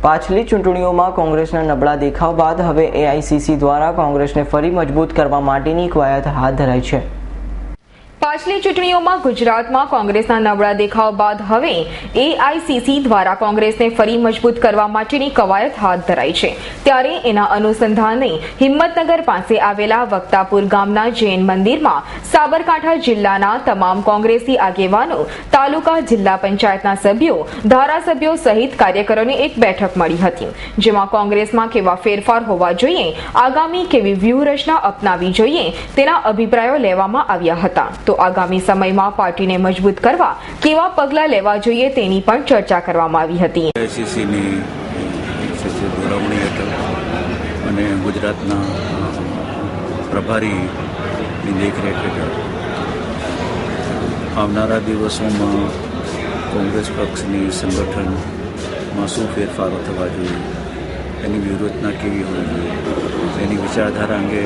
પાછલી ચૂંટણીઓમાં કોંગ્રેસના નબળા દેખાવ બાદ હવે એઆઈસીસી દ્વારા કોંગ્રેસને ફરી મજબૂત કરવા માટેની કવાયત હાથ ધરાઈ છે। પાછલી ચૂંટણીઓમાં ગુજરાતમાં કોંગ્રેસના નબળા દેખાવ બાદ હવે એઆઈસીસી દ્વારા કોંગ્રેસને ફરી મજબૂત કરવા માટેની કવાયત હાથ ધરાઈ છે। ત્યારે એના અનુસંધાને હિંમતનગર પાસે આવેલા વક્તાપુર ગામના જૈન મંદિરમાં સાબરકાંઠા જિલ્લાના તમામ કોંગ્રેસી આગેવાનો, તાલુકા જિલ્લા પંચાયતના સભ્યો, ધારાસભ્યો સહિત કાર્યકરોની એક બેઠક મળી હતી, જેમાં કોંગ્રેસમાં કેવા ફેરફાર હોવા જોઈએ, આગામી કેવી વ્યૂહરચના અપનાવી જોઈએ તેના અભિપ્રાયો લેવામાં આવ્યા હતા। તો આગામી સમયમાં પાર્ટીને મજબૂત કરવા કેવા પગલાં લેવા જોઈએ તેની પણ ચર્ચા કરવામાં આવી હતી। એઆઈસીસીની દોરવણી હેઠળ અને ગુજરાતના પ્રભારીની દેખરેખ હેઠળ આવનારા દિવસોમાં કોંગ્રેસ પક્ષની સંગઠનમાં શું ફેરફારો થવા જોઈએ, એની વ્યૂહરચના કેવી હોવી જોઈએ, એની વિચારધારા અંગે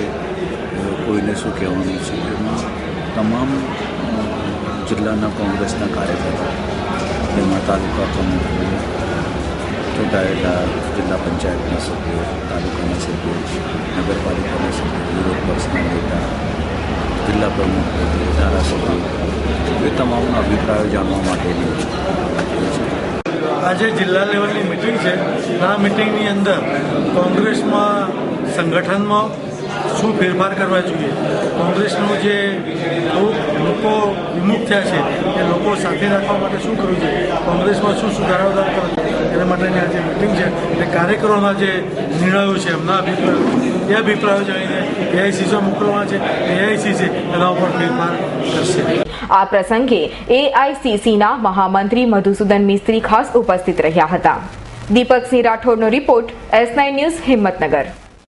કોઈને શું કહેવાનું છે, એમાં તમામ જિલ્લાના કોંગ્રેસના કાર્યકર્તા, તેમાં તાલુકા પ્રમુખો, ચૂંટાયેલા જિલ્લા પંચાયતના સભ્યો, તાલુકાના સભ્યો, નગરપાલિકાના સભ્યો, વિરોધ પક્ષના નેતા, જિલ્લા પ્રમુખો, ધારાસભ્યો, એ તમામના અભિપ્રાયો જાણવા માટેની છે। આજે જિલ્લા લેવલની મિટિંગ છે। આ મિટિંગની અંદર કોંગ્રેસમાં સંગઠનમાં શું ફેરફાર કરવા જોઈએ, કોંગ્રેસનું જે લોકો વિમુખ થયા છે એ લોકો સાથે રાખવા માટે શું કરવું જોઈએ, કોંગ્રેસમાં શું સુધારાઓ કરવા જોઈએ, એના માટેની આજે મિટિંગ છે। એટલે કાર્યકરોના જે નિર્ણયો છે, એમના અભિપ્રાયો, એ અભિપ્રાયો જાણીને એઆઈસીસી મોકલવાના છે। એઆઈસીસી એના ઉપર ફેરફાર કરશે। આ પ્રસંગે એઆઈસીસીના મહામંત્રી મધુસૂદન મિસ્ત્રી ખાસ ઉપસ્થિત રહ્યા હતા। દીપકસિંહ રાઠોડનો રિપોર્ટ, S9 ન્યૂઝ, હિંમતનગર।